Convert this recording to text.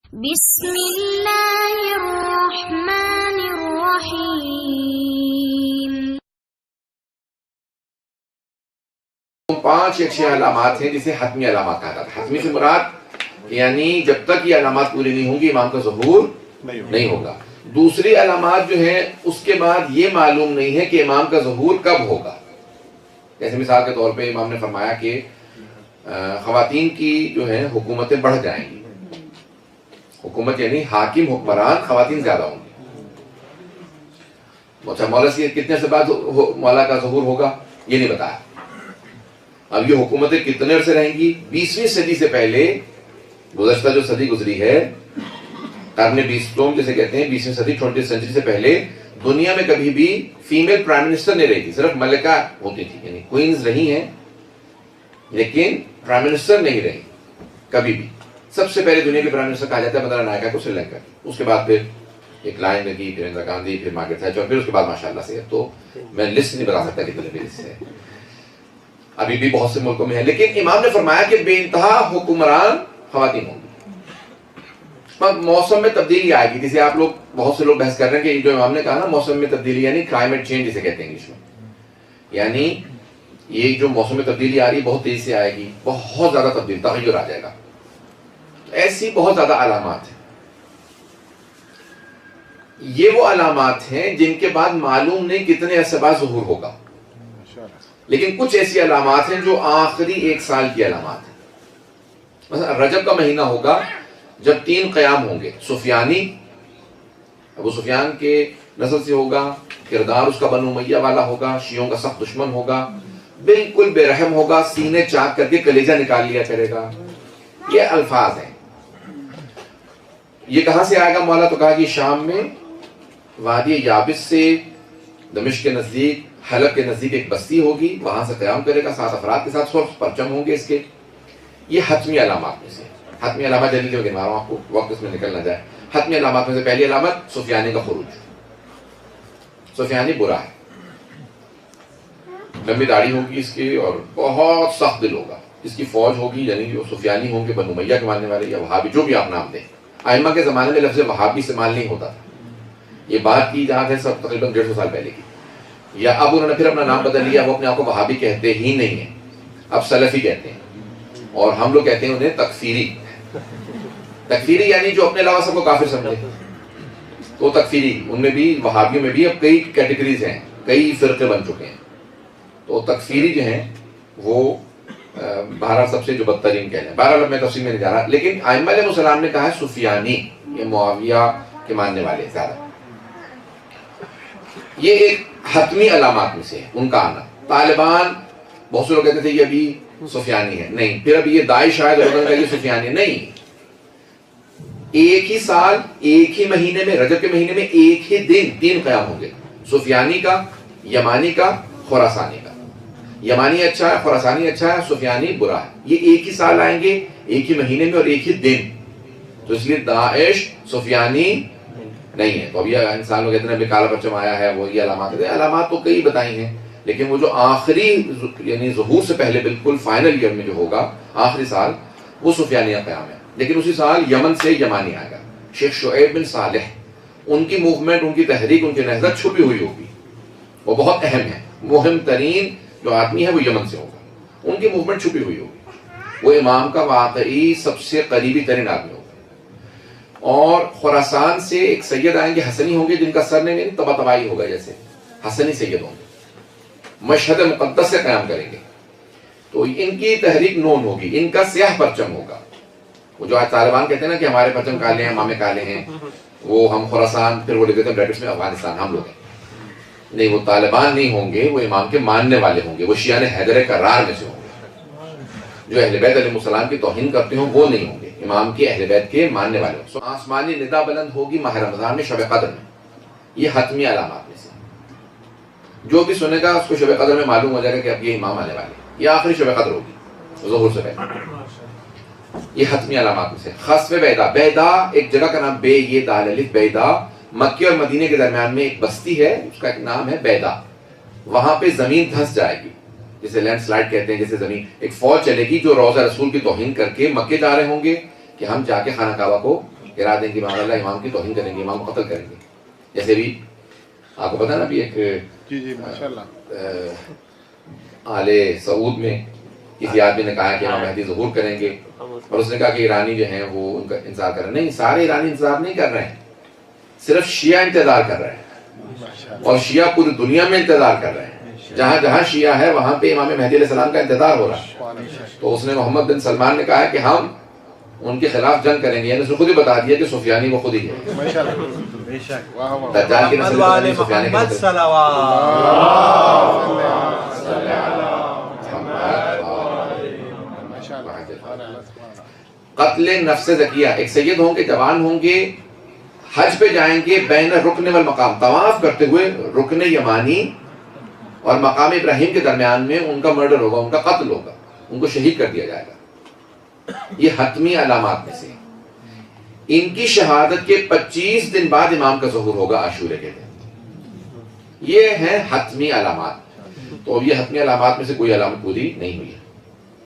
بسم اللہ الرحمن الرحیم۔ 5 یا 6 علامات ہیں جسے حتمی علامات کہا جاتا ہے۔ حتمی سے مراد یعنی جب تک یہ علامات پوری نہیں ہوں گی امام کا ظہور نہیں ہوگا۔ دوسری علامات جو ہیں اس کے بعد یہ معلوم نہیں ہے کہ امام کا ظہور کب ہوگا۔ جیسے مثال کے طور پہ امام نے فرمایا کہ خواتین کی جو ہے حکومتیں بڑھ جائیں گی، حکومت یعنی حاکم حکمران خواتین زیادہ ہوں گی۔ اچھا مولا سے کتنے سے بعد مولا کا ظہور ہوگا یہ نہیں بتایا۔ اب یہ حکومتیں کتنے عرصے رہیں گی؟ 20ویں صدی سے پہلے، گزشتہ جو صدی گزری ہے قرن 20 جسے کہتے ہیں، 20ویں صدی 20 سینچری سے پہلے دنیا میں کبھی بھی فیمیل پرائم منسٹر نہیں رہی تھی، صرف ملکہ ہوتی تھی، یعنی کوئنز رہی ہیں لیکن پرائم منسٹر نہیں رہی کبھی بھی۔ سب سے پہلے دنیا کے پرائم منسٹر کہا جاتا ہے بندرا نائکا کو، سری لنکا، اس کے بعد پھر ایک لائن لگی، پھر اندرا گاندھی، پھر مارگریٹ تھیچر، پھر اس کے بعد ماشاءاللہ سے تو میں لسٹ نہیں بتا سکتا کتنے بھی لسٹ ہے، ابھی بھی بہت سے ملکوں میں ہے۔ لیکن امام نے فرمایا کہ بے انتہا حکمران خواتین ہوں گی۔ موسم میں تبدیلی آئے گی، جسے آپ لوگ بہت سے لوگ بحث کر رہے ہیں کہ جو امام نے کہا نا موسم میں تبدیلی یعنی کلائمیٹ چینج جسے کہتے ہیں انگلش میں، یعنی یہ جو موسم میں تبدیلی آ رہی ہے بہت تیزی سے آئے گی، بہت زیادہ تبدیل تغیر آ جائے گا۔ ایسی بہت زیادہ علامات ہیں۔ یہ وہ علامات ہیں جن کے بعد معلوم نہیں کتنے عرصے بعد ظہور ہوگا، لیکن کچھ ایسی علامات ہیں جو آخری 1 سال کی علامات ہیں۔ مثلا رجب کا مہینہ ہوگا جب 3 قیام ہوں گے، سفیانی، ابو سفیان کے نسل سے ہوگا، کردار اس کا بنو امیہ والا ہوگا، شیعوں کا سخت دشمن ہوگا، بالکل بے رحم ہوگا، سینے چاک کر کے کلیجہ نکال لیا کرے گا۔ یہ الفاظ ہیں۔ یہ کہاں سے آئے گا مولا؟ تو کہا کہ شام میں وادی یابس سے دمشق کے نزدیک، حلب کے نزدیک ایک بستی ہوگی، وہاں سے قیام کرے گا 7 افراد کے ساتھ، 100 پرچم ہوں گے اس کے۔ یہ حتمی علامات میں سے، حتمی علامات جلدی سے گنوا رہا ہوں آپ کو، وقت اس میں نکل نہ جائے۔ حتمی علامات میں سے پہلی علامت سفیانی کا خروج۔ سفیانی برا ہے، لمبی داڑھی ہوگی اس کی اور بہت سخت دل ہوگا، اس کی فوج ہوگی، یعنی جو سفیانی ہوں گے بنو امیہ کے ماننے والے یا وہابی، جو بھی آپ نام دیں۔ ائمہ کے زمانے میں لفظ وہابی استعمال نہیں ہوتا تھا، یہ بات کی یاد ہے سب تقریباً 150 سال پہلے کی، یا اب انہوں نے پھر اپنا نام بدل لیا، وہ اپنے آپ کو وہابی کہتے ہی نہیں ہیں، اب سلفی کہتے ہیں، اور ہم لوگ کہتے ہیں انہیں تکفیری۔ تکفیری یعنی جو اپنے علاوہ سب کو کافر سمجھے، تو تکفیری، ان میں بھی وہابیوں میں بھی اب کئی کیٹیگریز ہیں، کئی فرقے بن چکے ہیں، تو تکفیری جو ہیں وہ بہرحال سب سے جو بدترین کہہ لیں۔ بہرحال میں تفصیل میں نہیں جا رہا، لیکن ائمہ علیہ السلام نے کہا ہے سفیانی، یہ معاویہ کے ماننے والے زیادہ۔ یہ ایک حتمی علامات میں سے ان کا آنا۔ طالبان، بہت سے لوگ کہتے تھے یہ ابھی سفیانی ہے، نہیں، پھر ابھی یہ داعش شاید یہ سفیانی ہے، نہیں۔ ایک ہی سال، ایک ہی مہینے میں، رجب کے مہینے میں ایک ہی دن 3 قیام ہوں گے، سفیانی کا، یمانی کا، خراسانی کا۔ یمانی اچھا ہے، خراسانی اچھا ہے، سفیانی برا ہے۔ یہ ایک ہی سال آئیں گے، ایک ہی مہینے میں اور ایک ہی دن، تو اس لیے داعش سفیانی نہیں ہے۔ تو اب یہ انسان لوگ اتنے بھی کالا پرچم آیا ہے، وہ یہ علامات ہے، علامات تو کئی بتائی ہیں، لیکن وہ جو آخری یعنی ظہور سے پہلے بالکل فائنل ایئر میں جو ہوگا آخری سال، وہ سفیانیہ قیام ہے۔ لیکن اسی سال یمن سے یمانی آئے گا، شیخ شعیب بن صالح، ان کی موومنٹ، ان کی تحریک، ان کی نہضت چھپی ہوئی ہوگی، وہ بہت اہم ہے۔ مہم ترین جو آدمی ہے وہ یمن سے ہوگا، ان کی موومنٹ چھپی ہوئی ہوگی، وہ امام کا واقعی سب سے قریبی ترین آدمی ہوگا۔ اور خراسان سے ایک سید آئیں گے، حسنی ہوں گے، جن کا سر نیم طبع طبائی ہوگا، جیسے حسنی سید ہوں گے، مشہد مقدس سے قیام کریں گے، تو ان کی تحریک نون ہوگی، ان کا سیاہ پرچم ہوگا۔ وہ جو آج طالبان کہتے ہیں نا کہ ہمارے پرچم کالے ہیں، امامے کالے ہیں، وہ ہم خراسان، پھر وہ لکھتے ہیں بریکٹس میں افغانستان ہم لوگ ہیں، نہیں، وہ طالبان نہیں ہوں گے، وہ امام کے ماننے والے ہوں گے، وہ شیعہ حیدر کرار میں سے ہوں گے۔ جو اہل بیت علیہ السلام کی توہین کرتے ہوں وہ نہیں ہوں گے، امام کے اہل بیت کے ماننے والے ہوں۔ آسمانی ندا بلند ہوگی ماہ رمضان میں شب قدر میں، یہ حتمی علامات میں سے، جو بھی سنے گا اس کو شب قدر میں معلوم ہو جائے گا کہ اب یہ امام آنے والے، یہ آخری شب قدر ہوگی ظہور سے پہلے۔ یہ حتمی علامات میں سے۔ خسف بیدا، بیدا ایک جگہ کا نام، بے یہ دال الف، بیدا مکے اور مدینے کے درمیان میں ایک بستی ہے، اس کا ایک نام ہے بیدا، وہاں پہ زمین دھنس جائے گی، جسے لینڈ سلائڈ کہتے ہیں، جیسے زمین، ایک فوج چلے گی جو روضہ رسول کی توہین کر کے مکے جا رہے ہوں گے کہ ہم جا کے خانہ کعبہ کو ارادہ دیں کہ مان اللہ امام کی توہین کریں گے، امام کو قتل کریں گے. جیسے بھی آپ کو پتا نا ابھی ایک جی ماشاءاللہ آل سعود میں کسی آدمی نے کہا کہ امام مہدی ظہور کریں گے، اور اس نے کہا کہ ایرانی جو ہیں وہ ان کا انتظار کر رہے ہیں. نہیں، سارے ایرانی انتظار نہیں کر رہے ہیں، صرف شیعہ انتظار کر رہے ہیں، اور شیعہ پوری دنیا میں انتظار کر رہے ہیں. جہاں جہاں شیعہ ہے وہاں پہ امام مہدی علیہ السلام کا انتظار ہو رہا ہے. تو اس نے محمد بن سلمان نے کہا کہ ہم ان کے خلاف جنگ کریں گے، یعنی اس نے خود ہی بتا دیا کہ سفیانی وہ خود ہی ہے. دجال کی نسل میں سفیانی کی نسل. قتل نفس زکیہ، ایک سید ہوں گے، جوان ہوں گے، حج پہ جائیں گے، بین رکن والمقام، طواف کرتے ہوئے رکن یمانی اور مقام ابراہیم کے درمیان میں ان کا مرڈر ہوگا، ان کا قتل ہوگا، ان کو شہید کر دیا جائے گا. یہ حتمی علامات میں سے. ان کی شہادت کے 25 دن بعد امام کا ظہور ہوگا عاشورے کے دن. یہ ہیں حتمی علامات. تو اب یہ حتمی علامات میں سے کوئی علامت پوری نہیں ہوئی ہے.